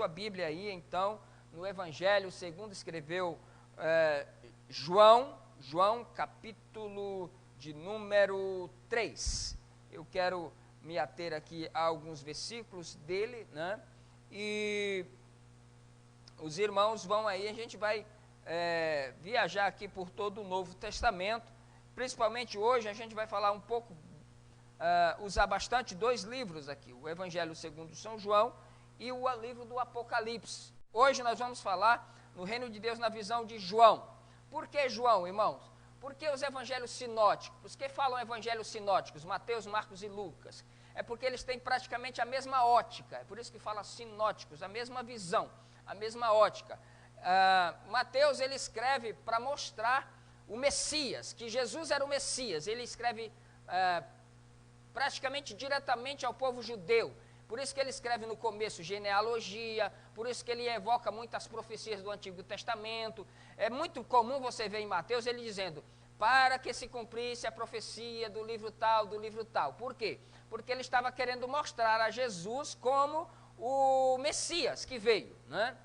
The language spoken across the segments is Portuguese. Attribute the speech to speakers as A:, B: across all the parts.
A: sua Bíblia aí, então, no Evangelho segundo escreveu João, capítulo de número 3. Eu quero me ater aqui a alguns versículos dele, né? E os irmãos vão aí, a gente vai viajar aqui por todo o Novo Testamento. Principalmente hoje a gente vai falar um pouco, usar bastante dois livros aqui, o Evangelho segundo São João e o livro do Apocalipse. Hoje nós vamos falar no Reino de Deus na visão de João. Por que João, irmãos? Por que os evangelhos sinóticos? Por que falam evangelhos sinóticos, Mateus, Marcos e Lucas? É porque eles têm praticamente a mesma ótica, é por isso que fala sinóticos, a mesma visão, a mesma ótica. Mateus, ele escreve para mostrar o Messias, que Jesus era o Messias, ele escreve praticamente diretamente ao povo judeu, por isso que ele escreve no começo genealogia, por isso que ele evoca muitas profecias do Antigo Testamento. É muito comum você ver em Mateus ele dizendo, para que se cumprisse a profecia do livro tal, do livro tal. Por quê? Porque ele estava querendo mostrar a Jesus como o Messias que veio, né?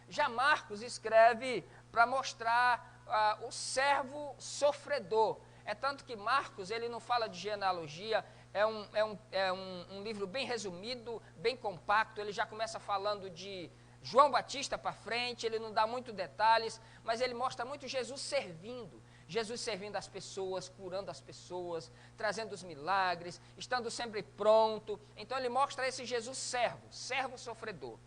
A: Já Marcos escreve para mostrar o servo sofredor. É tanto que Marcos, ele não fala de genealogia, é um livro bem resumido, bem compacto. Ele já começa falando de João Batista para frente, ele não dá muito detalhes, mas ele mostra muito Jesus servindo as pessoas, curando as pessoas, trazendo os milagres, estando sempre pronto. Então ele mostra esse Jesus servo sofredor.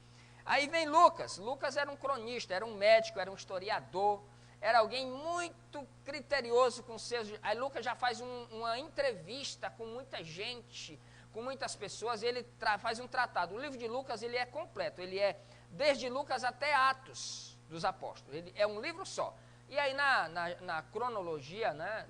A: Aí vem Lucas. Lucas era um cronista, era um médico, era um historiador, era alguém muito criterioso com seus... Aí Lucas já faz uma entrevista com muita gente, com muitas pessoas, e ele faz um tratado. O livro de Lucas, ele é completo, ele é desde Lucas até Atos dos Apóstolos, ele é um livro só. E aí na cronologia, né,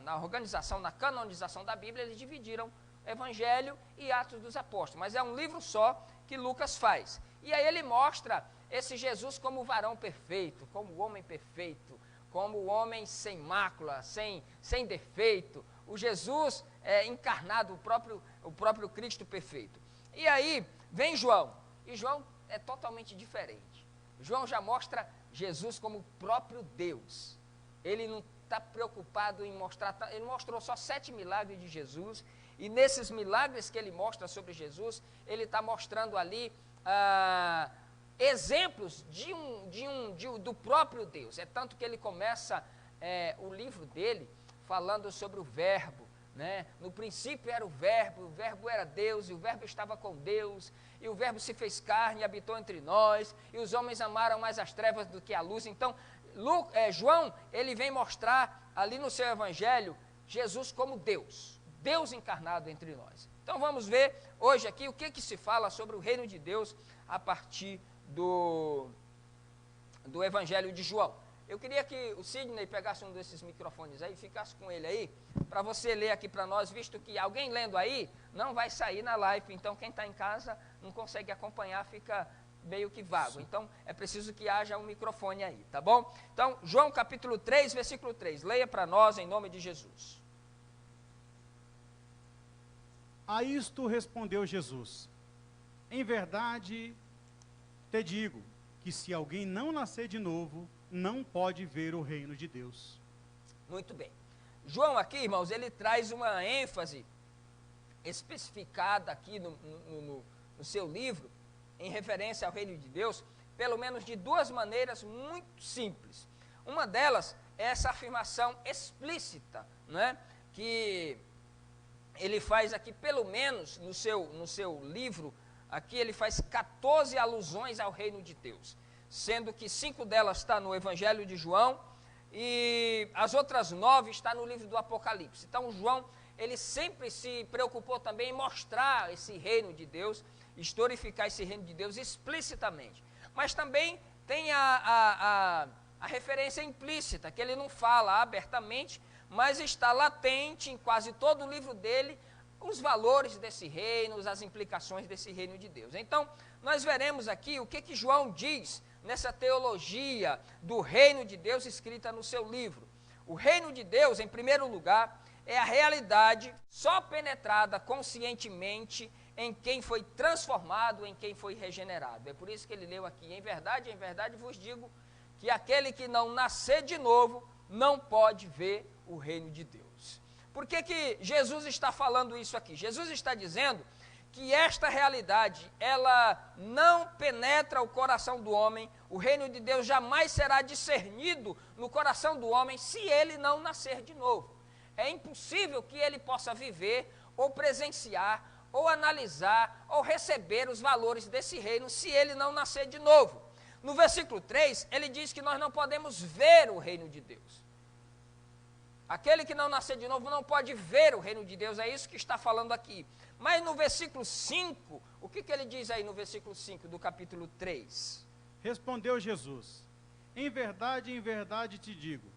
A: na organização, na canonização da Bíblia, eles dividiram Evangelho e Atos dos Apóstolos, mas é um livro só que Lucas faz. E aí ele mostra esse Jesus como o varão perfeito, como o homem perfeito, como o homem sem mácula, sem defeito, o Jesus encarnado, o próprio Cristo perfeito. E aí vem João, e João é totalmente diferente. João já mostra Jesus como o próprio Deus. Ele não está preocupado em mostrar, ele mostrou só 7 milagres de Jesus, e nesses milagres que ele mostra sobre Jesus, ele está mostrando ali exemplos do próprio Deus. É tanto que ele começa o livro dele falando sobre o verbo, né? No princípio era o verbo era Deus, e o verbo estava com Deus, e o verbo se fez carne e habitou entre nós, e os homens amaram mais as trevas do que a luz. Então, João, ele vem mostrar ali no seu evangelho, Jesus como Deus encarnado entre nós. Então vamos ver hoje aqui o que se fala sobre o reino de Deus a partir do evangelho de João. Eu queria que o Sidney pegasse um desses microfones aí, ficasse com ele aí, para você ler aqui para nós, visto que alguém lendo aí não vai sair na live, então quem está em casa não consegue acompanhar, fica meio que vago. Então é preciso que haja um microfone aí, tá bom? Então, João capítulo 3, versículo 3, leia para nós em nome de Jesus.
B: A isto respondeu Jesus: em verdade te digo que se alguém não nascer de novo, não pode ver o reino de Deus.
A: Muito bem. João aqui, irmãos, ele traz uma ênfase especificada aqui no seu livro, em referência ao reino de Deus, pelo menos de duas maneiras muito simples. Uma delas é essa afirmação explícita, né, que ele faz aqui, pelo menos no seu livro, aqui ele faz 14 alusões ao reino de Deus, sendo que 5 delas está no Evangelho de João, e as outras 9 está no livro do Apocalipse. Então João, ele sempre se preocupou também em mostrar esse reino de Deus, historificar esse reino de Deus explicitamente. Mas também tem a referência implícita, que ele não fala abertamente, mas está latente em quase todo o livro dele, os valores desse reino, as implicações desse reino de Deus. Então, nós veremos aqui o que João diz nessa teologia do reino de Deus escrita no seu livro. O reino de Deus, em primeiro lugar, é a realidade só penetrada conscientemente em quem foi transformado, em quem foi regenerado. É por isso que ele leu aqui, em verdade vos digo, que aquele que não nascer de novo, não pode ver o reino de Deus. Por que Jesus está falando isso aqui? Jesus está dizendo que esta realidade, ela não penetra o coração do homem, o reino de Deus jamais será discernido no coração do homem se ele não nascer de novo. É impossível que ele possa viver, ou presenciar, ou analisar, ou receber os valores desse reino se ele não nascer de novo. No versículo 3, ele diz que nós não podemos ver o reino de Deus. Aquele que não nascer de novo não pode ver o reino de Deus, é isso que está falando aqui. Mas no versículo 5, o que ele diz aí no versículo 5 do capítulo 3?
B: Respondeu Jesus: em verdade te digo,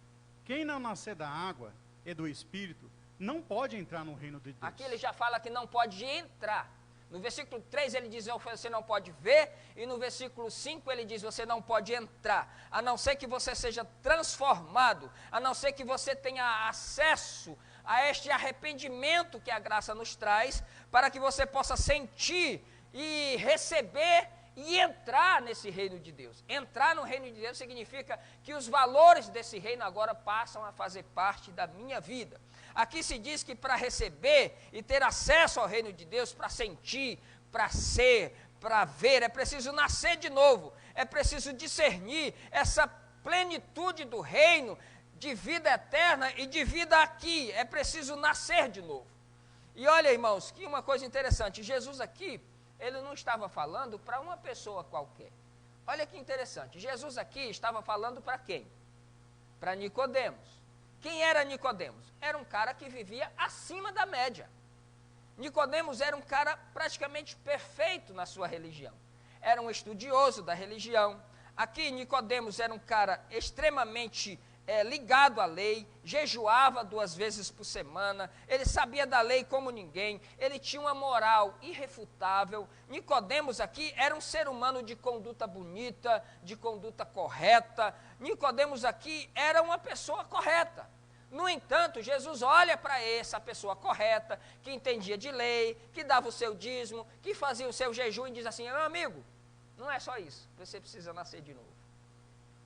B: quem não nascer da água e do Espírito, não pode entrar no reino de Deus.
A: Aqui ele já fala que não pode entrar. No versículo 3 ele diz, você não pode ver, e no versículo 5 ele diz, você não pode entrar, a não ser que você seja transformado, a não ser que você tenha acesso a este arrependimento que a graça nos traz, para que você possa sentir e receber e entrar nesse reino de Deus. Entrar no reino de Deus significa que os valores desse reino agora passam a fazer parte da minha vida. Aqui se diz que para receber e ter acesso ao reino de Deus, para sentir, para ser, para ver, é preciso nascer de novo, é preciso discernir essa plenitude do reino de vida eterna e de vida aqui, é preciso nascer de novo. E olha, irmãos, que uma coisa interessante, Jesus aqui, ele não estava falando para uma pessoa qualquer. Olha que interessante, Jesus aqui estava falando para quem? Para Nicodemos. Quem era Nicodemos? Era um cara que vivia acima da média. Nicodemos era um cara praticamente perfeito na sua religião. Era um estudioso da religião. Aqui Nicodemos era um cara extremamente ligado à lei, jejuava 2 vezes por semana, ele sabia da lei como ninguém, ele tinha uma moral irrefutável. Nicodemos aqui era um ser humano de conduta bonita, de conduta correta. Nicodemos aqui era uma pessoa correta. No entanto, Jesus olha para essa pessoa correta, que entendia de lei, que dava o seu dízimo, que fazia o seu jejum e diz assim, meu amigo, não é só isso, você precisa nascer de novo.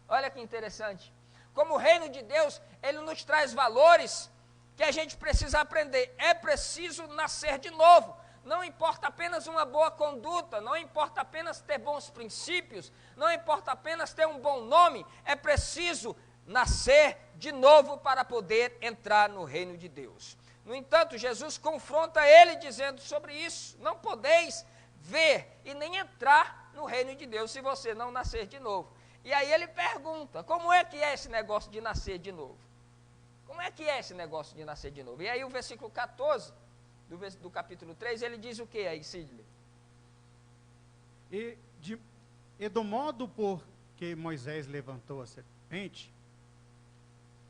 A: Olha que interessante. Como o reino de Deus, ele nos traz valores que a gente precisa aprender. É preciso nascer de novo. Não importa apenas uma boa conduta, não importa apenas ter bons princípios, não importa apenas ter um bom nome, é preciso nascer de novo para poder entrar no reino de Deus. No entanto, Jesus confronta ele dizendo sobre isso, não podeis ver e nem entrar no reino de Deus se você não nascer de novo. E aí ele pergunta, como é que é esse negócio de nascer de novo? Como é que é esse negócio de nascer de novo? E aí o versículo 14 do capítulo 3, ele diz o que aí, Sidney?
B: E do modo por que Moisés levantou a serpente,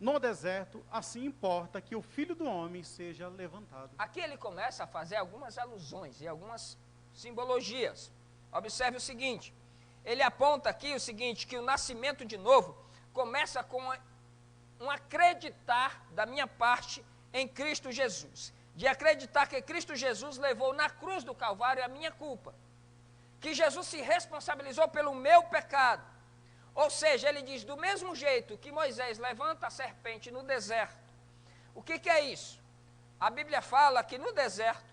B: no deserto, assim importa que o Filho do Homem seja levantado.
A: Aqui ele começa a fazer algumas alusões e algumas simbologias. Observe o seguinte, ele aponta aqui o seguinte, que o nascimento de novo começa com um acreditar da minha parte em Cristo Jesus. De acreditar que Cristo Jesus levou na cruz do Calvário a minha culpa. Que Jesus se responsabilizou pelo meu pecado. Ou seja, ele diz, do mesmo jeito que Moisés levanta a serpente no deserto. O que é isso? A Bíblia fala que no deserto,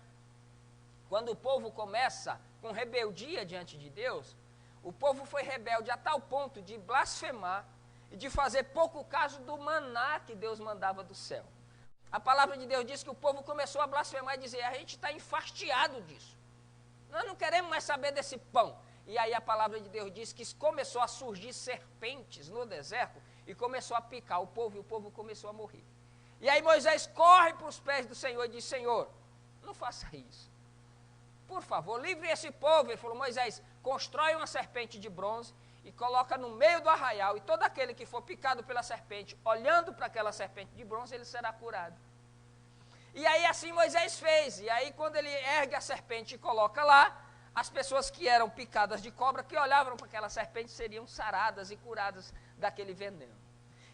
A: quando o povo começa com rebeldia diante de Deus, o povo foi rebelde a tal ponto de blasfemar e de fazer pouco caso do maná que Deus mandava do céu. A palavra de Deus diz que o povo começou a blasfemar e dizer, a gente está enfastiado disso. Nós não queremos mais saber desse pão. E aí a palavra de Deus diz que começou a surgir serpentes no deserto e começou a picar o povo e o povo começou a morrer. E aí Moisés corre para os pés do Senhor e diz, Senhor, não faça isso. Por favor, livre esse povo. Ele falou, Moisés, constrói uma serpente de bronze e coloca no meio do arraial, e todo aquele que for picado pela serpente, olhando para aquela serpente de bronze, ele será curado. E aí assim Moisés fez, e aí quando ele ergue a serpente e coloca lá, as pessoas que eram picadas de cobra, que olhavam para aquela serpente, seriam saradas e curadas daquele veneno.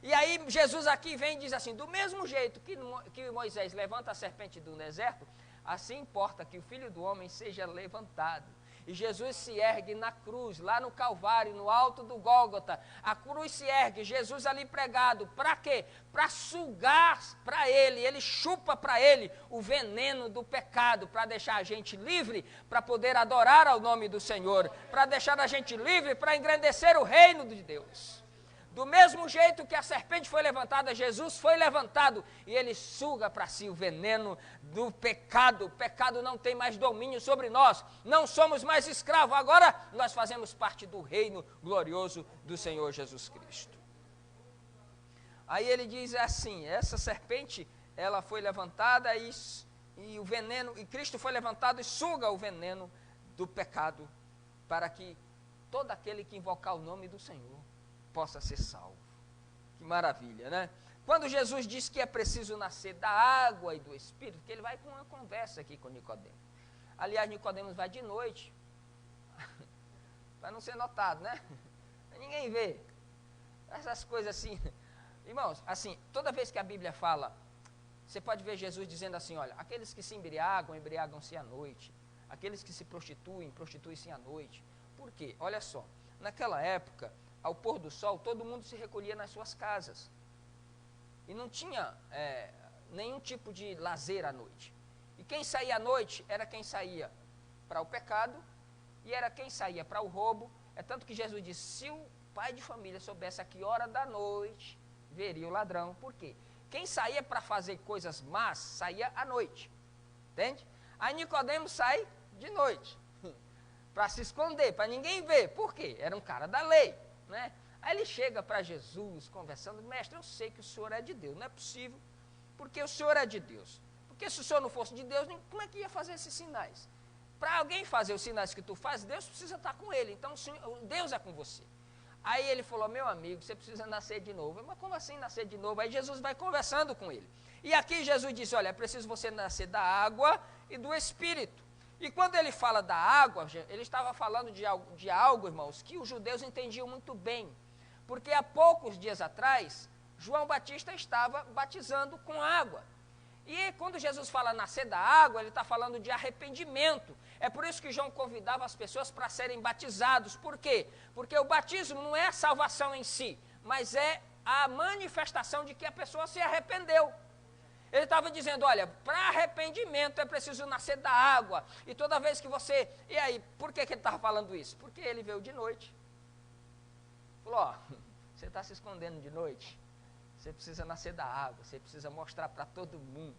A: E aí Jesus aqui vem e diz assim, do mesmo jeito que Moisés levanta a serpente do deserto, assim importa que o Filho do Homem seja levantado. E Jesus se ergue na cruz, lá no Calvário, no alto do Gólgota. A cruz se ergue, Jesus ali pregado. Para quê? Para sugar para ele chupa para ele o veneno do pecado, para deixar a gente livre, para poder adorar ao nome do Senhor, para deixar a gente livre, para engrandecer o reino de Deus. Do mesmo jeito que a serpente foi levantada, Jesus foi levantado e ele suga para si o veneno do pecado. O pecado não tem mais domínio sobre nós, não somos mais escravos, agora nós fazemos parte do reino glorioso do Senhor Jesus Cristo. Aí ele diz assim, essa serpente, ela foi levantada e o veneno, e Cristo foi levantado e suga o veneno do pecado, para que todo aquele que invocar o nome do Senhor possa ser salvo. Que maravilha, né? Quando Jesus diz que é preciso nascer da água e do Espírito, que ele vai com uma conversa aqui com Nicodemos. Aliás, Nicodemos vai de noite, para não ser notado, né? Ninguém vê. Essas coisas assim. Irmãos, assim, toda vez que a Bíblia fala, você pode ver Jesus dizendo assim, olha, aqueles que se embriagam, embriagam-se à noite. Aqueles que se prostituem, prostituem-se à noite. Por quê? Olha só, naquela época, ao pôr do sol, todo mundo se recolhia nas suas casas. E não tinha nenhum tipo de lazer à noite. E quem saía à noite era quem saía para o pecado e era quem saía para o roubo. É tanto que Jesus disse, se o pai de família soubesse a que hora da noite, veria o ladrão. Por quê? Quem saía para fazer coisas más, saía à noite. Entende? Aí Nicodemos sai de noite, para se esconder, para ninguém ver. Por quê? Era um cara da lei. Né? Aí ele chega para Jesus conversando, mestre, eu sei que o Senhor é de Deus, não é possível, porque o Senhor é de Deus, porque se o Senhor não fosse de Deus, como é que ia fazer esses sinais? Para alguém fazer os sinais que tu faz, Deus precisa estar com ele, então Deus é com você. Aí ele falou, meu amigo, você precisa nascer de novo. Mas como assim nascer de novo? Aí Jesus vai conversando com ele, e aqui Jesus disse, olha, é preciso você nascer da água e do Espírito. E quando ele fala da água, ele estava falando de algo, irmãos, que os judeus entendiam muito bem. Porque há poucos dias atrás, João Batista estava batizando com água. E quando Jesus fala nascer da água, ele está falando de arrependimento. É por isso que João convidava as pessoas para serem batizados. Por quê? Porque o batismo não é a salvação em si, mas é a manifestação de que a pessoa se arrependeu. Ele estava dizendo, olha, para arrependimento é preciso nascer da água. E toda vez que você... E aí, por que ele estava falando isso? Porque ele veio de noite. Falou, ó, você está se escondendo de noite? Você precisa nascer da água, você precisa mostrar para todo mundo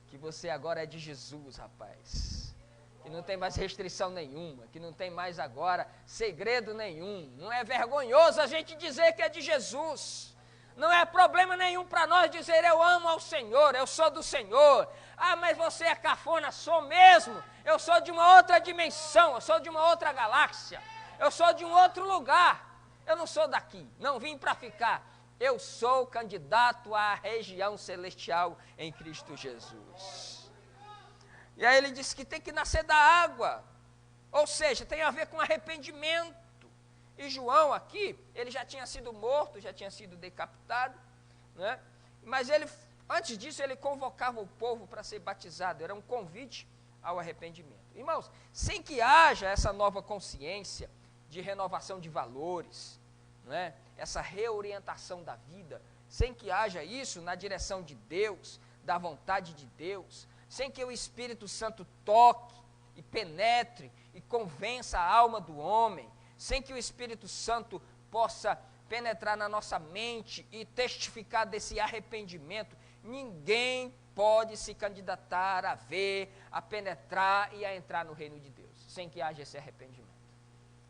A: que você agora é de Jesus, rapaz. Que não tem mais restrição nenhuma, que não tem mais agora segredo nenhum. Não é vergonhoso a gente dizer que é de Jesus. Não é problema nenhum para nós dizer, eu amo ao Senhor, eu sou do Senhor. Ah, mas você é cafona, sou mesmo. Eu sou de uma outra dimensão, eu sou de uma outra galáxia. Eu sou de um outro lugar. Eu não sou daqui, não vim para ficar. Eu sou candidato à região celestial em Cristo Jesus. E aí ele disse que tem que nascer da água. Ou seja, tem a ver com arrependimento. E João aqui, ele já tinha sido morto, já tinha sido decapitado, né? Mas ele, antes disso, ele convocava o povo para ser batizado, era um convite ao arrependimento. Irmãos, sem que haja essa nova consciência de renovação de valores, né? Essa reorientação da vida, sem que haja isso na direção de Deus, da vontade de Deus, sem que o Espírito Santo toque e penetre e convença a alma do homem, sem que o Espírito Santo possa penetrar na nossa mente e testificar desse arrependimento, ninguém pode se candidatar a ver, a penetrar e a entrar no reino de Deus, sem que haja esse arrependimento.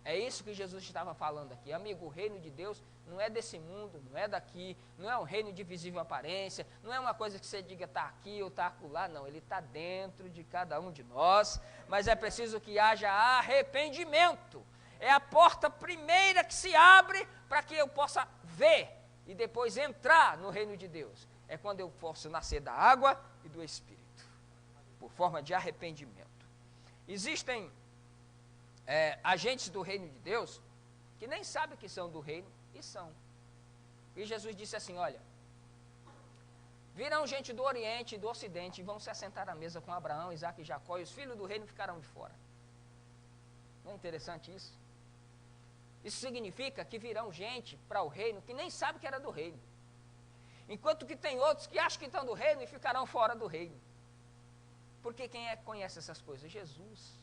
A: É isso que Jesus estava falando aqui. Amigo, o reino de Deus não é desse mundo, não é daqui, não é um reino de visível aparência, não é uma coisa que você diga está aqui ou está acolá, não, ele está dentro de cada um de nós, mas é preciso que haja arrependimento. É a porta primeira que se abre para que eu possa ver e depois entrar no reino de Deus. É quando eu posso nascer da água e do Espírito, por forma de arrependimento. Existem agentes do reino de Deus que nem sabem que são do reino e são. E Jesus disse assim, olha, Virão gente do Oriente e do Ocidente e vão se assentar à mesa com Abraão, Isaque e Jacó, e os filhos do reino ficarão de fora. Não é interessante isso? Isso significa que virão gente para o reino que nem sabe que era do reino. Enquanto que tem outros que acham que estão do reino e ficarão fora do reino. Porque quem é que conhece essas coisas? Jesus.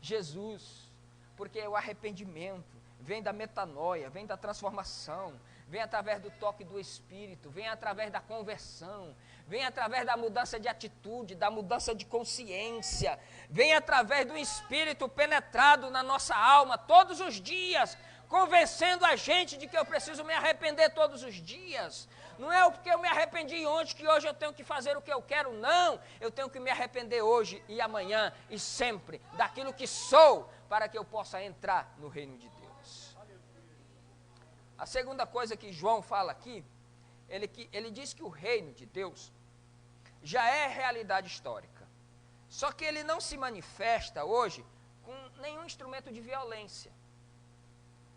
A: Jesus. Porque o arrependimento vem da metanoia, vem da transformação, vem através do toque do Espírito, vem através da conversão, vem através da mudança de atitude, da mudança de consciência, vem através do Espírito penetrado na nossa alma todos os dias, convencendo a gente de que eu preciso me arrepender todos os dias. Não é porque eu me arrependi ontem que hoje eu tenho que fazer o que eu quero, não. Eu tenho que me arrepender hoje e amanhã e sempre daquilo que sou, para que eu possa entrar no reino de Deus. A segunda coisa que João fala aqui, ele diz que o reino de Deus já é realidade histórica. Só que ele não se manifesta hoje com nenhum instrumento de violência.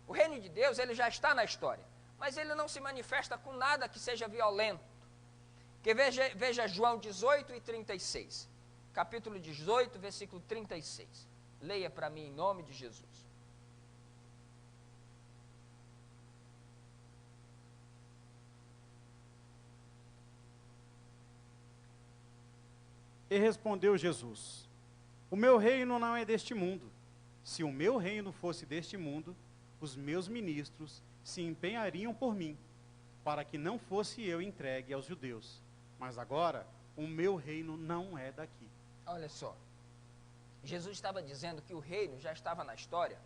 A: O reino de Deus, ele já está na história, mas ele não se manifesta com nada que seja violento. Porque veja João 18 e 36. Capítulo 18, versículo 36. Leia para mim em nome de Jesus.
B: E respondeu Jesus: o meu reino não é deste mundo. Se o meu reino fosse deste mundo, os meus ministros se empenhariam por mim, para que não fosse eu entregue aos judeus. Mas agora, o meu reino não é daqui.
A: Olha só, Jesus estava dizendo que o reino já estava na história,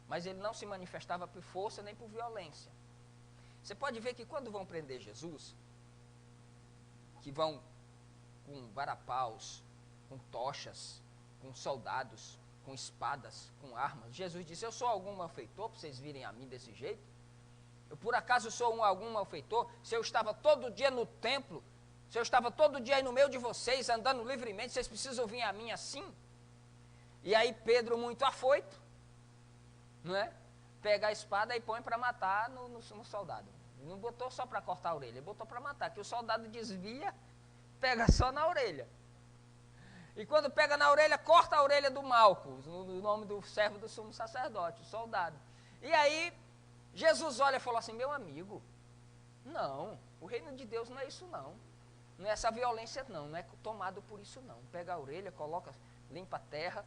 A: mas ele não se manifestava por força nem por violência. Você pode ver que quando vão prender Jesus, que vão com varapaus, com tochas, com soldados, com espadas, com armas, Jesus disse: eu sou algum malfeitor para vocês virem a mim desse jeito? Eu por acaso sou algum malfeitor? Se eu estava todo dia no templo, se eu estava todo dia aí no meio de vocês, andando livremente, vocês precisam vir a mim assim? E aí Pedro, muito afoito, não é? Pega a espada e põe para matar no soldado. Ele não botou só para cortar a orelha, ele botou para matar, que o soldado desvia, pega só na orelha. E quando pega na orelha, corta a orelha do Malco, no nome do servo do sumo sacerdote, o soldado. E aí, Jesus olha e falou assim: meu amigo, não, o reino de Deus não é isso não. Não é essa violência não, não é tomado por isso não. Pega a orelha, coloca, limpa a terra,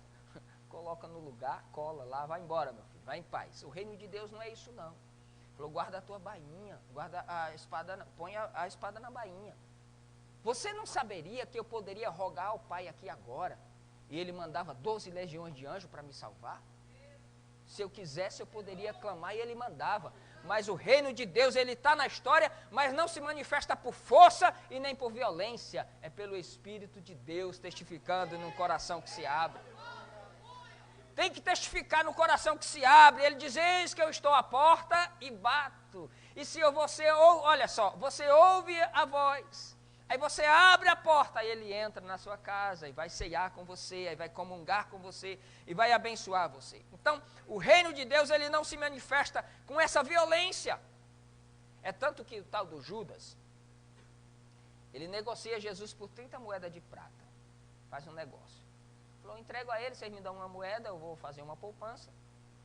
A: coloca no lugar, cola lá, vai embora, meu filho, vai em paz. O reino de Deus não é isso não. Falou: guarda a tua bainha, guarda a espada, põe a espada na bainha. Você não saberia que eu poderia rogar ao Pai aqui agora, e Ele mandava 12 legiões de anjos para me salvar? Se eu quisesse, eu poderia clamar e Ele mandava. Mas o reino de Deus, ele está na história, mas não se manifesta por força e nem por violência. É pelo Espírito de Deus testificando no coração que se abre. Tem que testificar no coração que se abre. Ele diz: eis que eu estou à porta e bato. E se olha só, você ouve a voz, aí você abre a porta, aí ele entra na sua casa e vai ceiar com você, aí vai comungar com você e vai abençoar você. Então, o reino de Deus, ele não se manifesta com essa violência. É tanto que o tal do Judas, ele negocia Jesus por 30 moedas de prata. Faz um negócio. Falou: entrego a ele, vocês me dão uma moeda, eu vou fazer uma poupança.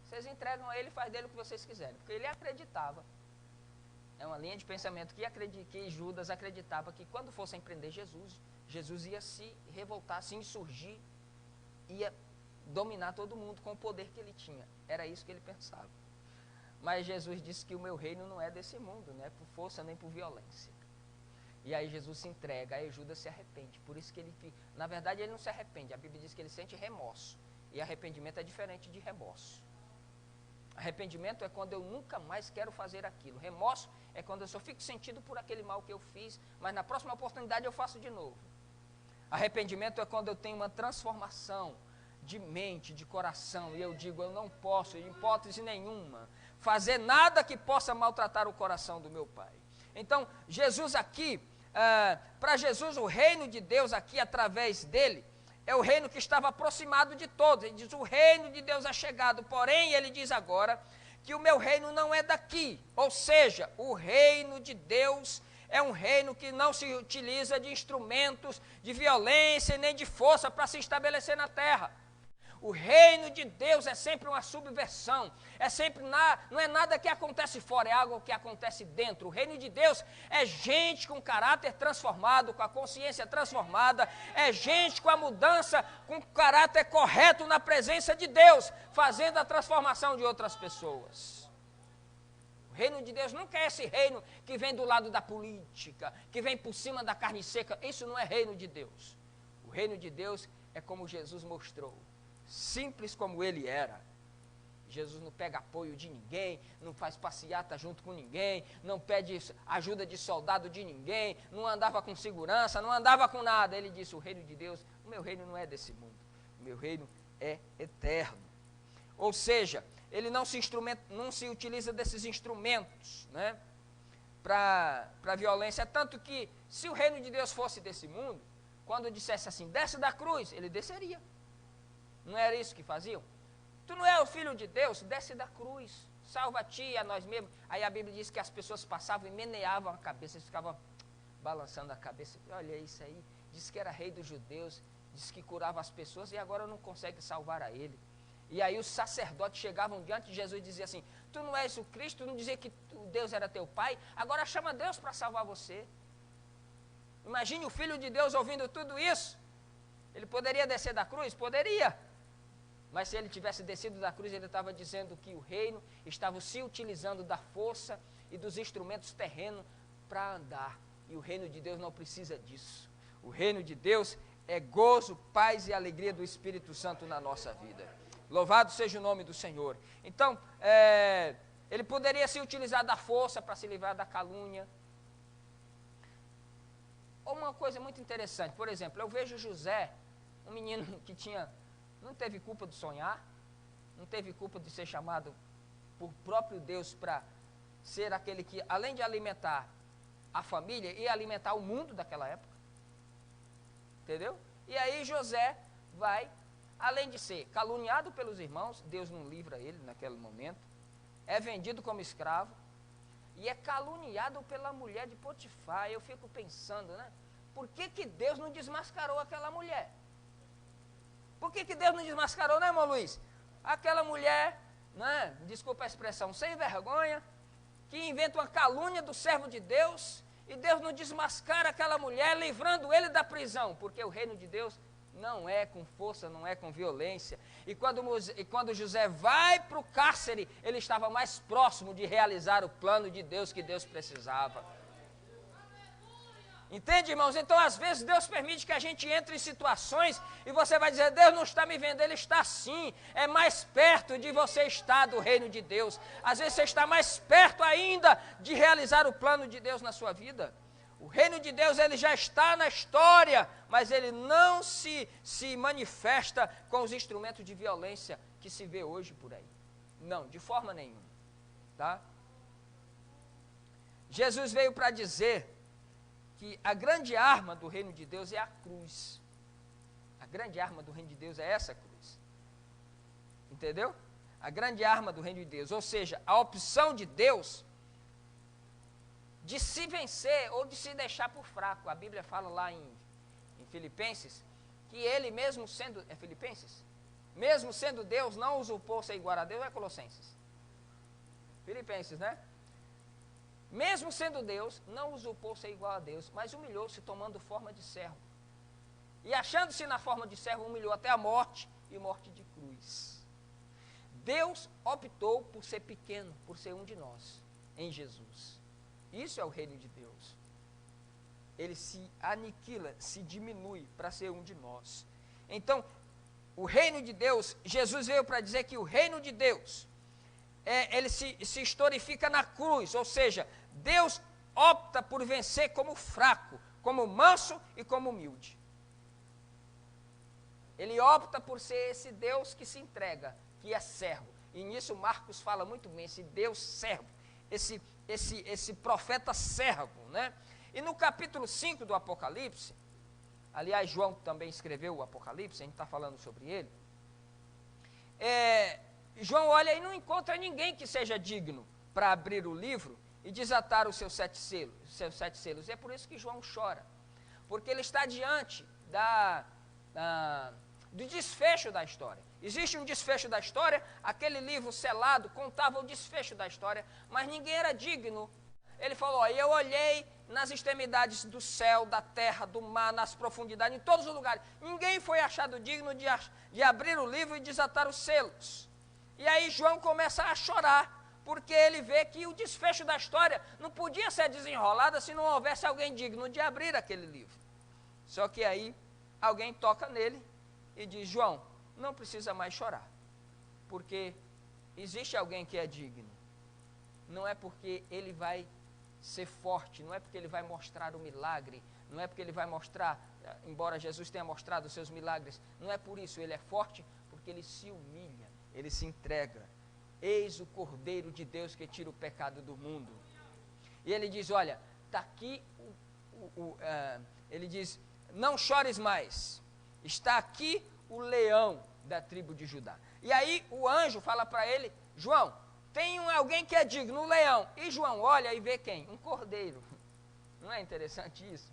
A: Vocês entregam a ele e faz dele o que vocês quiserem. Porque ele acreditava. É uma linha de pensamento que Judas acreditava que quando fossem prender Jesus, Jesus ia se revoltar, se insurgir, ia dominar todo mundo com o poder que ele tinha. Era isso que ele pensava. Mas Jesus disse que o meu reino não é desse mundo, não é por força nem por violência. E aí Jesus se entrega, aí Judas se arrepende. Por isso que ele, na verdade, ele não se arrepende. A Bíblia diz que ele sente remorso. E arrependimento é diferente de remorso. Arrependimento é quando eu nunca mais quero fazer aquilo. Remorso é quando eu só fico sentido por aquele mal que eu fiz, mas na próxima oportunidade eu faço de novo. Arrependimento é quando eu tenho uma transformação de mente, de coração, e eu digo: eu não posso, em hipótese nenhuma, fazer nada que possa maltratar o coração do meu Pai. Então, Jesus aqui, para Jesus, o reino de Deus aqui, através dele, é o reino que estava aproximado de todos. Ele diz: o reino de Deus é chegado, porém, ele diz agora que o meu reino não é daqui. Ou seja, o reino de Deus é um reino que não se utiliza de instrumentos de violência nem de força para se estabelecer na terra. O reino de Deus é sempre uma subversão, não é nada que acontece fora, é algo que acontece dentro. O reino de Deus é gente com caráter transformado, com a consciência transformada, é gente com a mudança, com o caráter correto na presença de Deus, fazendo a transformação de outras pessoas. O reino de Deus nunca é esse reino que vem do lado da política, que vem por cima da carne seca. Isso não é reino de Deus. O reino de Deus é como Jesus mostrou. Simples como ele era. Jesus não pega apoio de ninguém, não faz passeata junto com ninguém, não pede ajuda de soldado de ninguém, não andava com segurança, não andava com nada. Ele disse, o reino de Deus, o meu reino não é desse mundo, o meu reino é eterno. Ou seja, ele não se utiliza desses instrumentos, né, para violência, tanto que se o reino de Deus fosse desse mundo, quando dissesse assim, desce da cruz, ele desceria. Não era isso que faziam? Tu não é o filho de Deus? Desce da cruz, salva a ti e a nós mesmos. Aí a Bíblia diz que as pessoas passavam e meneavam a cabeça, eles ficavam balançando a cabeça. Olha isso aí, diz que era rei dos judeus, diz que curava as pessoas e agora não consegue salvar a ele. E aí os sacerdotes chegavam diante de Jesus e diziam assim, tu não és o Cristo, tu não dizia que Deus era teu pai, agora chama Deus para salvar você. Imagine o filho de Deus ouvindo tudo isso. Ele poderia descer da cruz? Poderia. Mas se ele tivesse descido da cruz, ele estava dizendo que o reino estava se utilizando da força e dos instrumentos terrenos para andar. E o reino de Deus não precisa disso. O reino de Deus é gozo, paz e alegria do Espírito Santo na nossa vida. Louvado seja o nome do Senhor. Então, ele poderia se utilizar da força para se livrar da calúnia. Ou uma coisa muito interessante, por exemplo, eu vejo José, um menino que não teve culpa de sonhar, não teve culpa de ser chamado por próprio Deus para ser aquele que, além de alimentar a família, ia alimentar o mundo daquela época. Entendeu? E aí José vai, além de ser caluniado pelos irmãos, Deus não livra ele naquele momento, é vendido como escravo, e é caluniado pela mulher de Potifar. Eu fico pensando, né? Por que Deus não desmascarou aquela mulher? Por que Deus não desmascarou, né, irmão Luiz? Aquela mulher, né, desculpa a expressão, sem vergonha, que inventa uma calúnia do servo de Deus, e Deus não desmascara aquela mulher, livrando ele da prisão, porque o reino de Deus não é com força, não é com violência. E quando José vai para o cárcere, ele estava mais próximo de realizar o plano de Deus que Deus precisava. Entende, irmãos? Então, às vezes, Deus permite que a gente entre em situações e você vai dizer, Deus não está me vendo, Ele está sim, é mais perto de você estar do reino de Deus. Às vezes, você está mais perto ainda de realizar o plano de Deus na sua vida. O reino de Deus, ele já está na história, mas ele não se manifesta com os instrumentos de violência que se vê hoje por aí. Não, de forma nenhuma. Tá? Jesus veio para dizer que a grande arma do reino de Deus é a cruz. A grande arma do reino de Deus é essa cruz. Entendeu? A grande arma do reino de Deus, ou seja, a opção de Deus de se vencer ou de se deixar por fraco. A Bíblia fala lá em Filipenses, que ele mesmo sendo, é Filipenses? Mesmo sendo Deus, não usurpou ser igual a Deus, ou é Colossenses? Filipenses, né? Mesmo sendo Deus, não usurpou ser igual a Deus, mas humilhou-se tomando forma de servo. E achando-se na forma de servo, humilhou até a morte, e morte de cruz. Deus optou por ser pequeno, por ser um de nós, em Jesus. Isso é o reino de Deus. Ele se aniquila, se diminui para ser um de nós. Então, o reino de Deus, Jesus veio para dizer que o reino de Deus, ele se historifica na cruz, ou seja, Deus opta por vencer como fraco, como manso e como humilde. Ele opta por ser esse Deus que se entrega, que é servo. E nisso Marcos fala muito bem, esse Deus servo, esse profeta servo, né? E no capítulo 5 do Apocalipse, aliás, João também escreveu o Apocalipse, a gente está falando sobre ele, João olha e não encontra ninguém que seja digno para abrir o livro e desatar os seus 7 selos. E é por isso que João chora, porque ele está diante do desfecho da história. Existe um desfecho da história, aquele livro selado contava o desfecho da história, mas ninguém era digno. Ele falou, eu olhei nas extremidades do céu, da terra, do mar, nas profundidades, em todos os lugares. Ninguém foi achado digno de abrir o livro e desatar os selos. E aí João começa a chorar, porque ele vê que o desfecho da história não podia ser desenrolada se não houvesse alguém digno de abrir aquele livro. Só que aí alguém toca nele e diz, João, não precisa mais chorar, porque existe alguém que é digno. Não é porque ele vai ser forte, não é porque ele vai mostrar o milagre, não é porque ele vai mostrar, embora Jesus tenha mostrado os seus milagres, não é por isso, ele é forte, porque ele se humilha, ele se entrega. Eis o Cordeiro de Deus que tira o pecado do mundo. E ele diz, olha, está aqui, ele diz, não chores mais, está aqui o leão da tribo de Judá. E aí o anjo fala para ele, João, tem alguém que é digno, um leão. E João olha e vê quem? Um cordeiro. Não é interessante isso?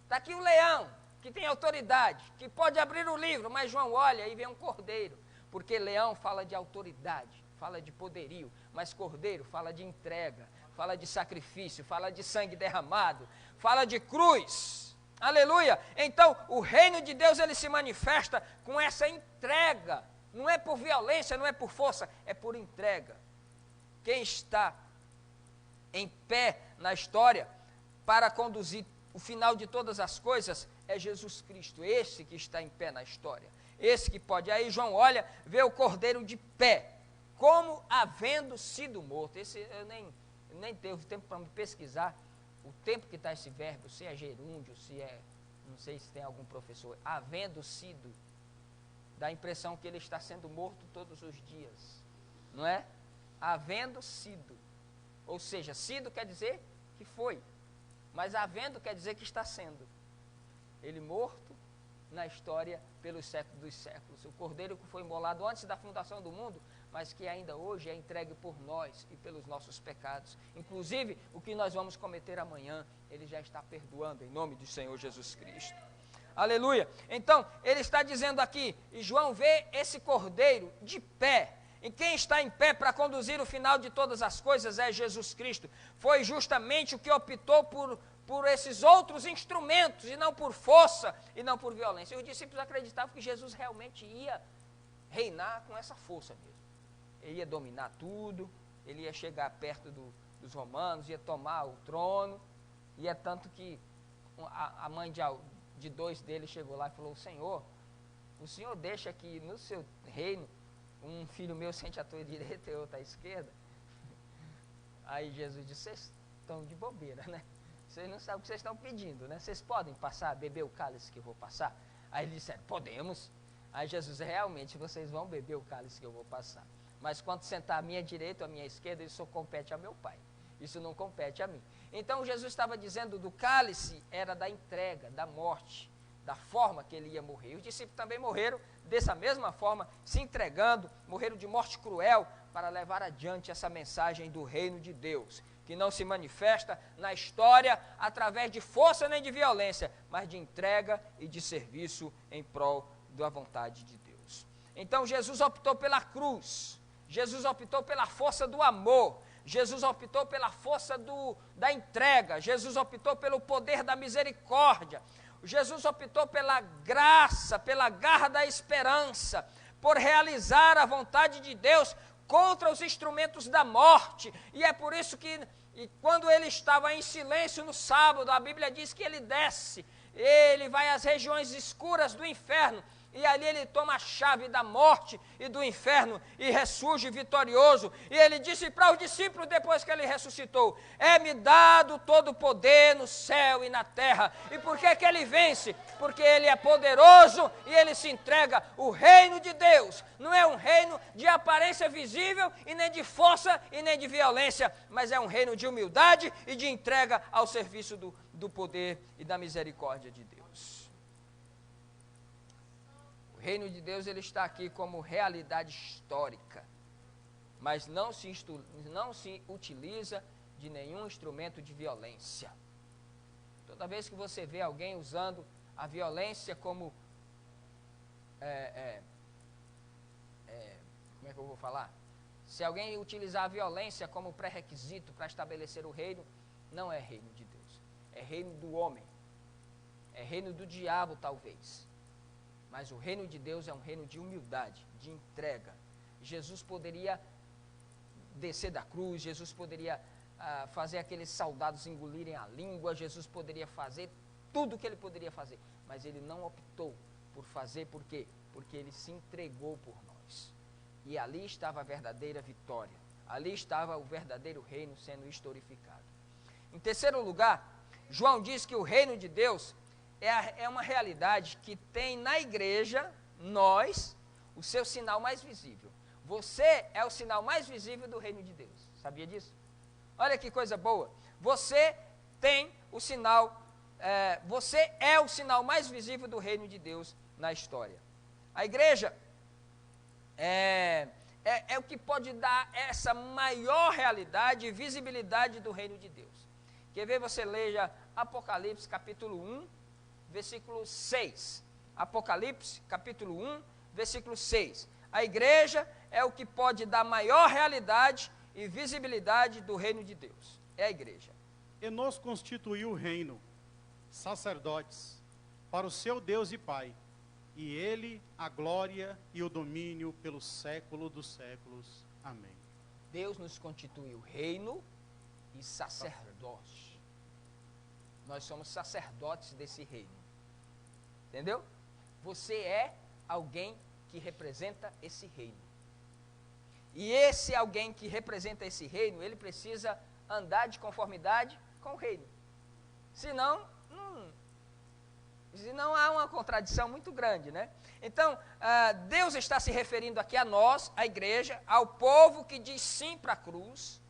A: Está aqui um leão, que tem autoridade, que pode abrir o livro, mas João olha e vê um cordeiro. Porque leão fala de autoridade, fala de poderio, mas cordeiro fala de entrega, fala de sacrifício, fala de sangue derramado, fala de cruz. Aleluia! Então, o reino de Deus, ele se manifesta com essa entrega. Não é por violência, não é por força, é por entrega. Quem está em pé na história para conduzir o final de todas as coisas é Jesus Cristo, esse que está em pé na história, esse que pode. Aí João olha, vê o cordeiro de pé, como havendo sido morto. Esse eu nem teve tempo para me pesquisar o tempo que está esse verbo, se é gerúndio, se é, não sei se tem algum professor, havendo sido, dá a impressão que ele está sendo morto todos os dias, não é? Havendo sido, ou seja, sido quer dizer que foi, mas havendo quer dizer que está sendo. Ele morto na história pelos séculos dos séculos, o cordeiro que foi imolado antes da fundação do mundo, mas que ainda hoje é entregue por nós e pelos nossos pecados, inclusive o que nós vamos cometer amanhã, ele já está perdoando em nome do Senhor Jesus Cristo. Aleluia! Então, ele está dizendo aqui, e João vê esse cordeiro de pé. E quem está em pé para conduzir o final de todas as coisas é Jesus Cristo. Foi justamente o que optou por esses outros instrumentos, e não por força, e não por violência. E os discípulos acreditavam que Jesus realmente ia reinar com essa força mesmo. Ele ia dominar tudo, ele ia chegar perto dos romanos, ia tomar o trono, e é tanto que a mãe de 2 deles chegou lá e falou, o senhor deixa que no seu reino um filho meu sente à tua direita e outro à esquerda? Aí Jesus disse, vocês estão de bobeira, né? Vocês não sabem o que vocês estão pedindo, né? Vocês podem passar, beber o cálice que eu vou passar? Aí eles disseram, podemos. Aí Jesus, realmente, vocês vão beber o cálice que eu vou passar. Mas quando sentar à minha direita ou à minha esquerda, isso compete a meu Pai. Isso não compete a mim. Então Jesus estava dizendo do cálice, era da entrega, da morte, da forma que ele ia morrer. Os discípulos também morreram dessa mesma forma, se entregando, morreram de morte cruel, para levar adiante essa mensagem do reino de Deus, que não se manifesta na história através de força nem de violência, mas de entrega e de serviço em prol da vontade de Deus. Então Jesus optou pela cruz, Jesus optou pela força do amor, Jesus optou pela força da entrega, Jesus optou pelo poder da misericórdia, Jesus optou pela graça, pela garra da esperança, por realizar a vontade de Deus contra os instrumentos da morte. E é por isso que, quando ele estava em silêncio no sábado, a Bíblia diz que ele desce, ele vai às regiões escuras do inferno, e ali ele toma a chave da morte e do inferno e ressurge vitorioso. E ele disse para os discípulos, depois que ele ressuscitou, é-me dado todo o poder no céu e na terra. E por que que ele vence? Porque ele é poderoso e ele se entrega. O reino de Deus não é um reino de aparência visível e nem de força e nem de violência, mas é um reino de humildade e de entrega ao serviço do poder e da misericórdia de Deus. O reino de Deus, ele está aqui como realidade histórica, mas não se utiliza de nenhum instrumento de violência. Toda vez que você vê alguém usando a violência como, como é que eu vou falar? Se alguém utilizar a violência como pré-requisito para estabelecer o reino, não é reino de Deus, é reino do homem, é reino do diabo talvez, mas o reino de Deus é um reino de humildade, de entrega. Jesus poderia descer da cruz, Jesus poderia fazer aqueles soldados engolirem a língua, Jesus poderia fazer tudo o que ele poderia fazer, mas ele não optou por fazer, por quê? Porque ele se entregou por nós, e ali estava a verdadeira vitória, ali estava o verdadeiro reino sendo historificado. Em terceiro lugar, João diz que o reino de Deus é uma realidade que tem na igreja, nós, o seu sinal mais visível. Você é o sinal mais visível do reino de Deus, sabia disso? Olha que coisa boa, você tem o sinal, você é o sinal mais visível do reino de Deus na história. A igreja é o que pode dar essa maior realidade e visibilidade do reino de Deus. Quer ver? Você leia Apocalipse capítulo 1, versículo 6. Apocalipse capítulo 1, versículo 6. A igreja é o que pode dar maior realidade e visibilidade do reino de Deus. É a igreja.
B: E nos constituiu o reino, sacerdotes, para o seu Deus e Pai, e ele a glória e o domínio pelo século dos séculos. Amém.
A: Deus nos constituiu reino e sacerdote. Nós somos sacerdotes desse reino. Entendeu? Você é alguém que representa esse reino. E esse alguém que representa esse reino, ele precisa andar de conformidade com o reino. Senão há uma contradição muito grande, né? Então, Deus está se referindo aqui a nós, a igreja, ao povo que diz sim para a cruz,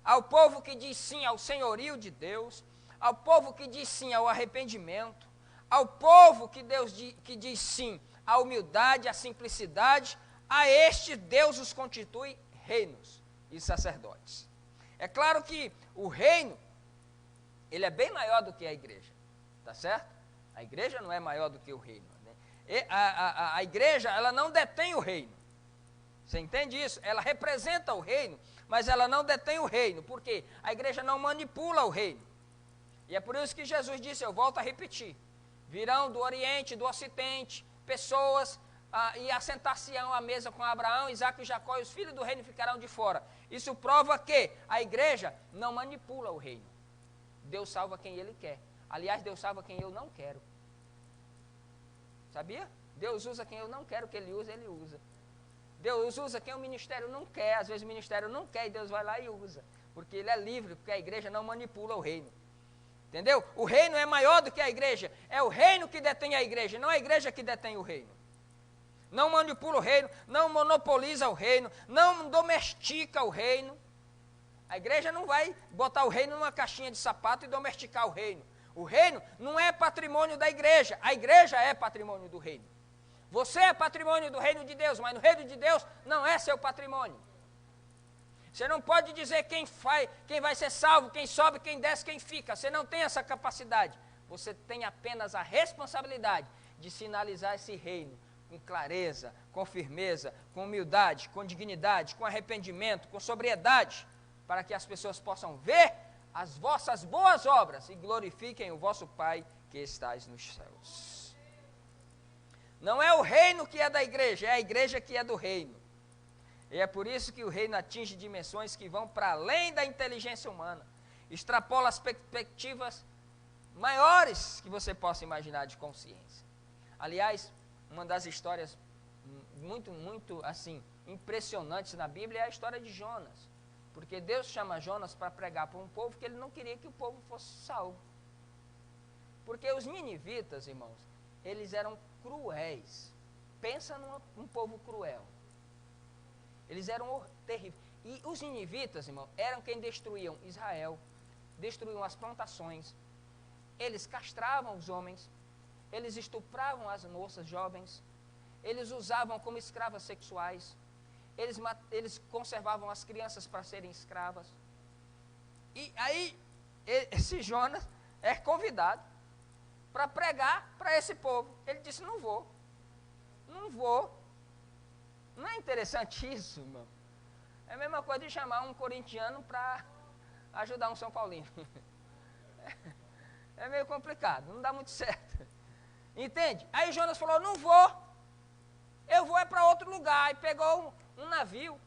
A: ao povo que diz sim ao senhorio de Deus, ao povo que diz sim ao arrependimento, ao povo que diz sim à humildade, à simplicidade. A este Deus os constitui reinos e sacerdotes. É claro que o reino, ele é bem maior do que a igreja, tá certo? A igreja não é maior do que o reino, né? A igreja, ela não detém o reino. Você entende isso? Ela representa o reino, mas ela não detém o reino. Por quê? A igreja não manipula o reino. E é por isso que Jesus disse, eu volto a repetir, virão do Oriente, do Ocidente, pessoas, e assentar-se-ão à mesa com Abraão, Isaque e Jacó, e os filhos do reino ficarão de fora. Isso prova que a igreja não manipula o reino. Deus salva quem Ele quer. Aliás, Deus salva quem eu não quero. Sabia? Deus usa quem eu não quero que Ele use, Ele usa. Deus usa quem o ministério não quer. Às vezes o ministério não quer e Deus vai lá e usa. Porque Ele é livre, porque a igreja não manipula o reino. Entendeu? O reino é maior do que a igreja. É o reino que detém a igreja, não a igreja que detém o reino. Não manipula o reino, não monopoliza o reino, não domestica o reino. A igreja não vai botar o reino numa caixinha de sapato e domesticar o reino. O reino não é patrimônio da igreja, a igreja é patrimônio do reino. Você é patrimônio do reino de Deus, mas no reino de Deus não é seu patrimônio. Você não pode dizer quem vai ser salvo, quem sobe, quem desce, quem fica. Você não tem essa capacidade. Você tem apenas a responsabilidade de sinalizar esse reino com clareza, com firmeza, com humildade, com dignidade, com arrependimento, com sobriedade, para que as pessoas possam ver as vossas boas obras e glorifiquem o vosso Pai que estais nos céus. Não é o reino que é da igreja, é a igreja que é do reino. E é por isso que o reino atinge dimensões que vão para além da inteligência humana, extrapola as perspectivas maiores que você possa imaginar de consciência. Aliás, uma das histórias muito assim, impressionantes na Bíblia é a história de Jonas. Porque Deus chama Jonas para pregar para um povo que ele não queria que o povo fosse salvo. Porque os ninivitas, irmãos, eles eram cruéis. Pensa num povo cruel. Eles eram terríveis. E os ninivitas, irmão, eram quem destruíam Israel, destruíam as plantações. Eles castravam os homens, eles estupravam as moças jovens, eles usavam como escravas sexuais, eles conservavam as crianças para serem escravas. E Aí esse Jonas é convidado para pregar para esse povo. Ele disse, não vou. Não vou. Não é interessante isso, irmão? É a mesma coisa de chamar um corintiano para ajudar um São Paulino. É meio complicado, não dá muito certo. Entende? Aí Jonas falou, não vou. Eu vou é para outro lugar. E pegou um navio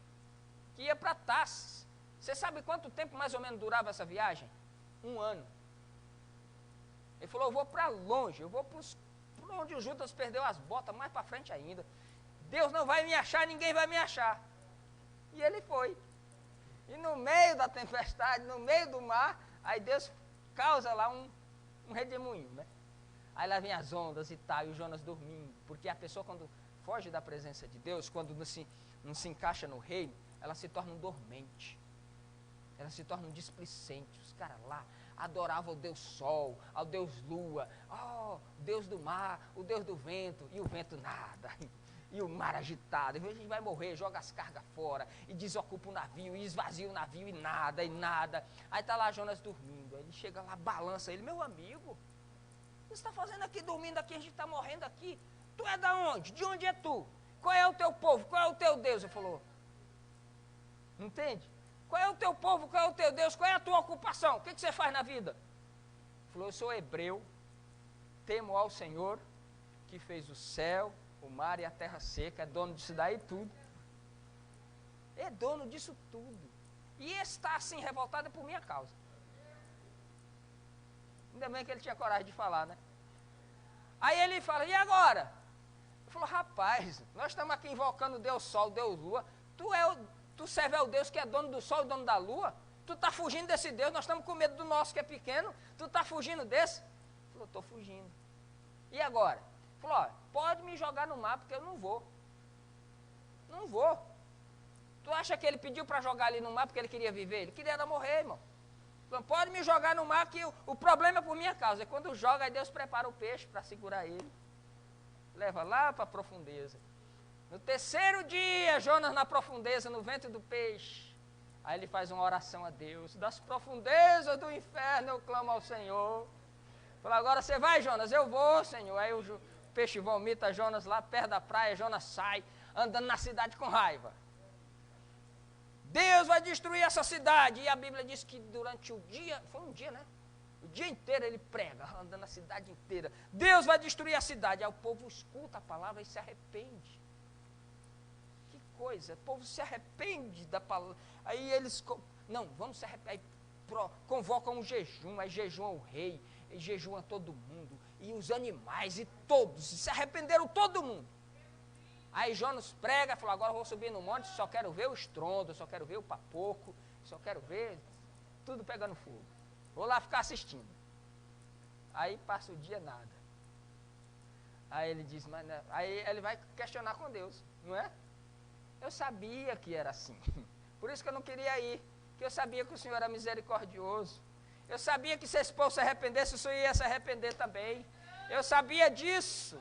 A: que ia para Tarsis. Você sabe quanto tempo mais ou menos durava essa viagem? 1 ano. Ele falou, eu vou para longe, eu vou para onde o Judas perdeu as botas, mais para frente ainda. Deus não vai me achar, ninguém vai me achar. E ele foi. E no meio da tempestade, no meio do mar, aí Deus causa lá um redemoinho, né? Aí lá vem as ondas e tal, e o Jonas dormindo. Porque a pessoa quando foge da presença de Deus, quando não se encaixa no reino, ela se torna um dormente. Ela se torna um displicente. Os caras lá adoravam o Deus Sol, ao Deus Lua, o Deus do mar, o Deus do vento, e o vento nada. E o mar agitado, a gente vai morrer, joga as cargas fora, e desocupa o navio, e esvazia o navio, e nada, e nada. Aí está lá Jonas dormindo, aí ele chega lá, balança ele, meu amigo, o que você está fazendo aqui, dormindo aqui, a gente está morrendo aqui, tu é da onde? De onde é tu? Qual é o teu povo? Qual é o teu Deus? Ele falou, entende? Qual é o teu povo? Qual é o teu Deus? Qual é a tua ocupação? O que você faz na vida? Ele falou, eu sou hebreu, temo ao Senhor, que fez o céu, o mar e a terra seca, é dono disso daí tudo. É dono disso tudo. E está assim revoltado é por minha causa. Ainda bem que ele tinha coragem de falar, né? Aí ele fala, e agora? Ele falou, rapaz, nós estamos aqui invocando o Deus Sol, o Deus Lua. Tu serve ao Deus que é dono do Sol e dono da Lua? Tu está fugindo desse Deus, nós estamos com medo do nosso que é pequeno. Tu está fugindo desse? Ele falou, estou fugindo. E agora? Ele falou, pode me jogar no mar, porque eu não vou. Não vou. Tu acha que ele pediu para jogar ali no mar porque ele queria viver? Ele queria morrer, irmão. Então, pode me jogar no mar, que o problema é por minha causa. E quando joga, aí Deus prepara o peixe para segurar ele. Leva lá para a profundeza. No 3º dia, Jonas na profundeza, no ventre do peixe. Aí ele faz uma oração a Deus. Das profundezas do inferno eu clamo ao Senhor. Fala, agora você vai, Jonas? Eu vou, Senhor. Aí o peixe vomita Jonas lá perto da praia. Jonas sai andando na cidade com raiva. Deus vai destruir essa cidade. E a Bíblia diz que durante o dia, foi um dia, né? O dia inteiro ele prega, andando na cidade inteira. Deus vai destruir a cidade. Aí o povo escuta a palavra e se arrepende. Que coisa, o povo se arrepende da palavra. Aí eles, não, vamos se arrepender. Aí convocam um jejum, aí jejuam o rei, e jejuam todo mundo, e os animais, e todos, se arrependeram todo mundo. Aí Jonas prega, falou, agora eu vou subir no monte, só quero ver o estrondo, só quero ver o papoco, só quero ver tudo pegando fogo. Vou lá ficar assistindo. Aí passa o dia nada. Aí ele diz, mas não. Aí ele vai questionar com Deus, não é? Eu sabia que era assim. Por isso que eu não queria ir, porque eu sabia que o Senhor era misericordioso. Eu sabia que se esse povo se arrependesse, o Senhor ia se arrepender também. Eu sabia disso.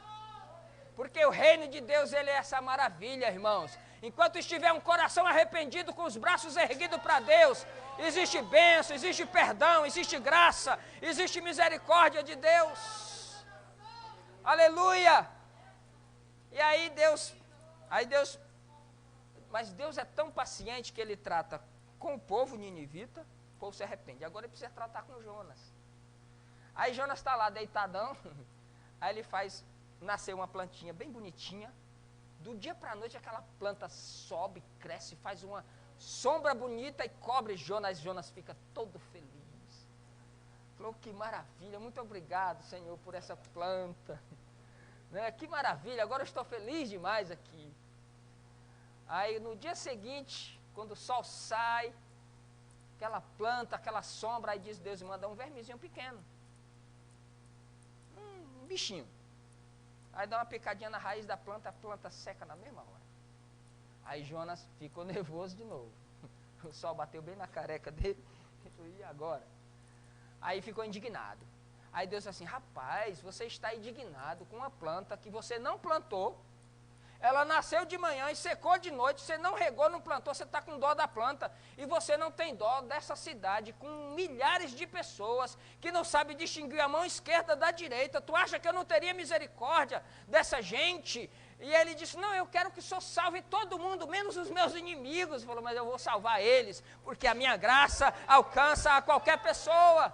A: Porque o reino de Deus, ele é essa maravilha, irmãos. Enquanto estiver um coração arrependido, com os braços erguidos para Deus, existe bênção, existe perdão, existe graça, existe misericórdia de Deus. Aleluia! E aí Deus, mas Deus é tão paciente que ele trata com o povo ninivita, o povo se arrepende. Agora ele precisa tratar com Jonas. Aí Jonas está lá deitadão, aí ele faz nascer uma plantinha bem bonitinha. Do dia para a noite aquela planta sobe, cresce, faz uma sombra bonita e cobre Jonas. Jonas fica todo feliz. Falou, que maravilha, muito obrigado, Senhor, por essa planta. Né? Que maravilha, agora eu estou feliz demais aqui. Aí no dia seguinte, quando o sol sai, aquela planta, aquela sombra, aí diz Deus, manda um vermezinho pequeno. Um bichinho. Aí dá uma picadinha na raiz da planta, a planta seca na mesma hora. Aí Jonas ficou nervoso de novo. O sol bateu bem na careca dele. Ele falou, e agora? Aí ficou indignado. Aí Deus disse assim, rapaz, você está indignado com uma planta que você não plantou. Ela nasceu de manhã e secou de noite, você não regou, não plantou, você está com dó da planta. E você não tem dó dessa cidade com milhares de pessoas que não sabem distinguir a mão esquerda da direita. Tu acha que eu não teria misericórdia dessa gente? E ele disse, não, eu quero que o Senhor salve todo mundo, menos os meus inimigos. Ele falou, mas eu vou salvar eles, porque a minha graça alcança a qualquer pessoa.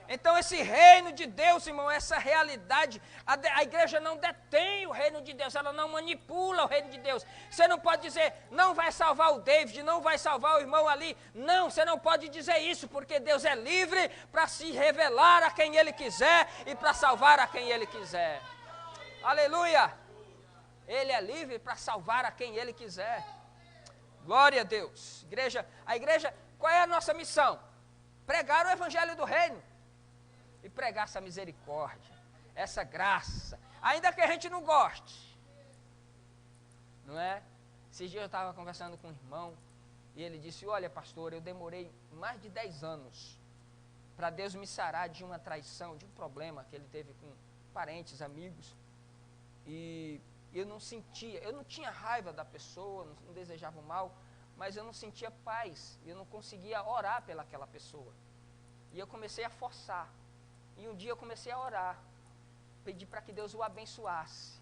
A: Então esse reino de Deus, irmão, essa realidade, a igreja não detém o reino de Deus, ela não manipula o reino de Deus. Você não pode dizer, não vai salvar o David, não vai salvar o irmão ali. Não, você não pode dizer isso, porque Deus é livre para se revelar a quem Ele quiser e para salvar a quem Ele quiser. Aleluia! Ele é livre para salvar a quem Ele quiser. Glória a Deus. A igreja, qual é a nossa missão? Pregar o evangelho do reino. E pregar essa misericórdia, essa graça, ainda que a gente não goste, não é? Esses dias eu estava conversando com um irmão, e ele disse, olha pastor, eu demorei mais de 10 anos, para Deus me sarar de uma traição, de um problema que ele teve com parentes, amigos, e eu não sentia, eu não tinha raiva da pessoa, não desejava o mal, mas eu não sentia paz, eu não conseguia orar pelaquela pessoa, e eu comecei a forçar. E um dia eu comecei a orar, pedi para que Deus o abençoasse.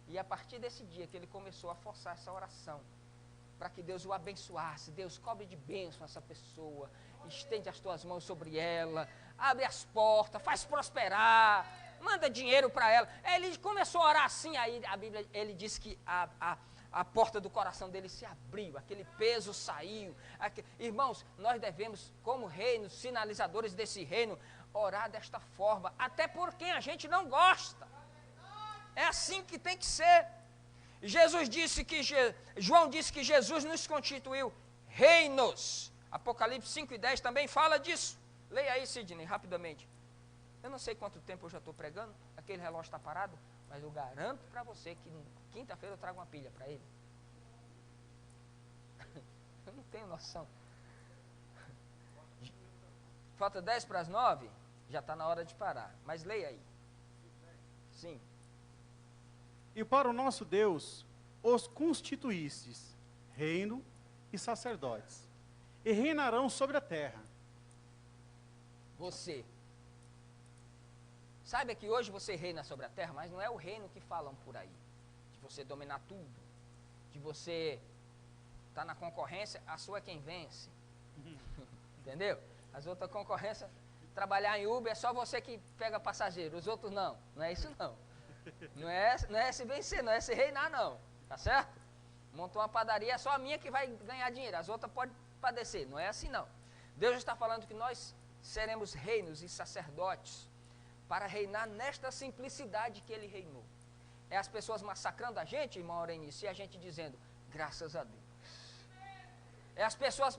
A: E a partir desse dia que ele começou a forçar essa oração, para que Deus o abençoasse, Deus cobre de bênção essa pessoa, estende as tuas mãos sobre ela, abre as portas, faz prosperar, manda dinheiro para ela. Ele começou a orar assim, aí a Bíblia, ele diz que a porta do coração dele se abriu, aquele peso saiu. Irmãos, nós devemos, como reinos, sinalizadores desse reino, orar desta forma, até por quem a gente não gosta. É assim que tem que ser. João disse que Jesus nos constituiu reinos. Apocalipse 5:10 também fala disso. Leia aí, Sidney, rapidamente. Eu não sei quanto tempo eu já estou pregando, aquele relógio está parado, mas eu garanto para você que quinta-feira eu trago uma pilha para ele. Eu não tenho noção. Falta 10 para as 9, já está na hora de parar, mas leia aí. Sim.
B: E para o nosso Deus, os constituístes reino e sacerdotes, e reinarão sobre a terra.
A: Você. Saiba que hoje você reina sobre a terra, mas não é o reino que falam por aí, de você dominar tudo, de você estar na concorrência, a sua é quem vence. Entendeu? As outras concorrências, trabalhar em Uber é só você que pega passageiro, os outros não. Não é isso não. Não é se vencer, não é se reinar não. Tá certo? Montou uma padaria, é só a minha que vai ganhar dinheiro, as outras podem padecer. Não é assim não. Deus está falando que nós seremos reinos e sacerdotes para reinar nesta simplicidade que Ele reinou. É as pessoas massacrando a gente, irmão Aurenice, e a gente dizendo, graças a Deus. É as pessoas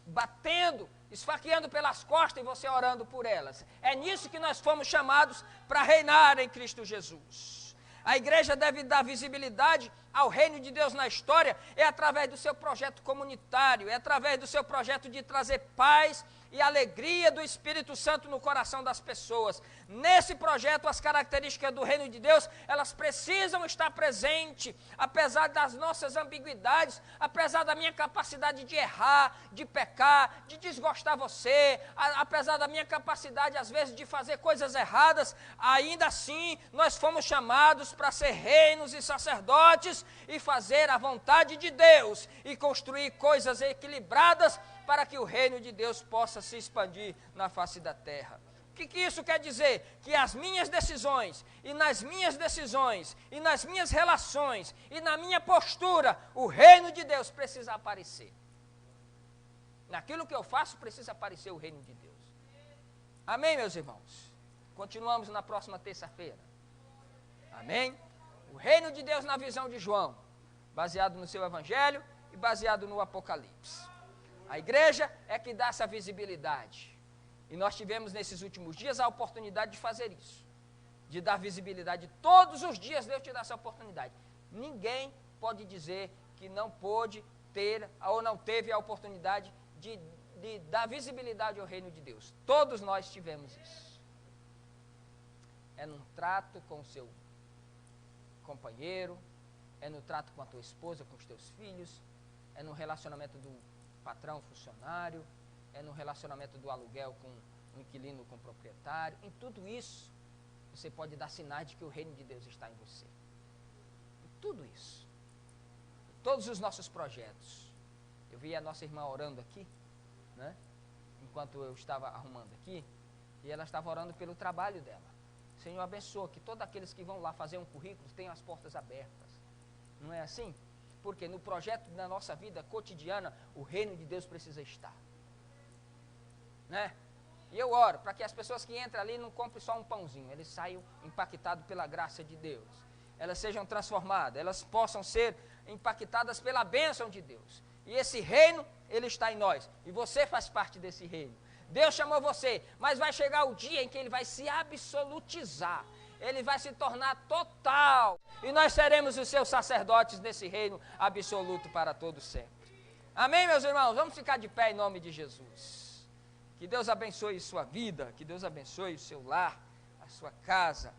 A: batendo, esfaqueando pelas costas e você orando por elas. É nisso que nós fomos chamados para reinar em Cristo Jesus. A igreja deve dar visibilidade ao reino de Deus na história, é através do seu projeto comunitário, é através do seu projeto de trazer paz e alegria do Espírito Santo no coração das pessoas. Nesse projeto, as características do reino de Deus, elas precisam estar presentes, apesar das nossas ambiguidades, apesar da minha capacidade de errar, de pecar, de desgostar você, apesar da minha capacidade, às vezes, de fazer coisas erradas, ainda assim, nós fomos chamados para ser reinos e sacerdotes e fazer a vontade de Deus e construir coisas equilibradas para que o reino de Deus possa se expandir na face da terra. O que isso quer dizer? Que as minhas decisões, e nas minhas decisões, e nas minhas relações, e na minha postura, o reino de Deus precisa aparecer. Naquilo que eu faço, precisa aparecer o reino de Deus. Amém, meus irmãos? Continuamos na próxima terça-feira. Amém? O reino de Deus na visão de João, baseado no seu evangelho e baseado no Apocalipse. A igreja é que dá essa visibilidade. E nós tivemos nesses últimos dias a oportunidade de fazer isso. De dar visibilidade. Todos os dias Deus te dá essa oportunidade. Ninguém pode dizer que não pôde ter ou não teve a oportunidade de dar visibilidade ao reino de Deus. Todos nós tivemos isso. É num trato com companheiro, é no trato com a tua esposa, com os teus filhos, é no relacionamento do patrão, funcionário, é no relacionamento do aluguel com o inquilino, com o proprietário. Em tudo isso, você pode dar sinais de que o reino de Deus está em você. Em tudo isso. Em todos os nossos projetos. Eu vi a nossa irmã orando aqui, né? Enquanto eu estava arrumando aqui, e ela estava orando pelo trabalho dela. Senhor, abençoa que todos aqueles que vão lá fazer um currículo tenham as portas abertas. Não é assim? Porque no projeto da nossa vida cotidiana, o reino de Deus precisa estar. Né? E eu oro para que as pessoas que entram ali não comprem só um pãozinho, eles saiam impactados pela graça de Deus. Elas sejam transformadas, elas possam ser impactadas pela bênção de Deus. E esse reino, ele está em nós. E você faz parte desse reino. Deus chamou você, mas vai chegar o dia em que ele vai se absolutizar. Ele vai se tornar total. E nós seremos os seus sacerdotes desse reino absoluto para todo sempre. Amém, meus irmãos? Vamos ficar de pé em nome de Jesus. Que Deus abençoe sua vida, que Deus abençoe o seu lar, a sua casa.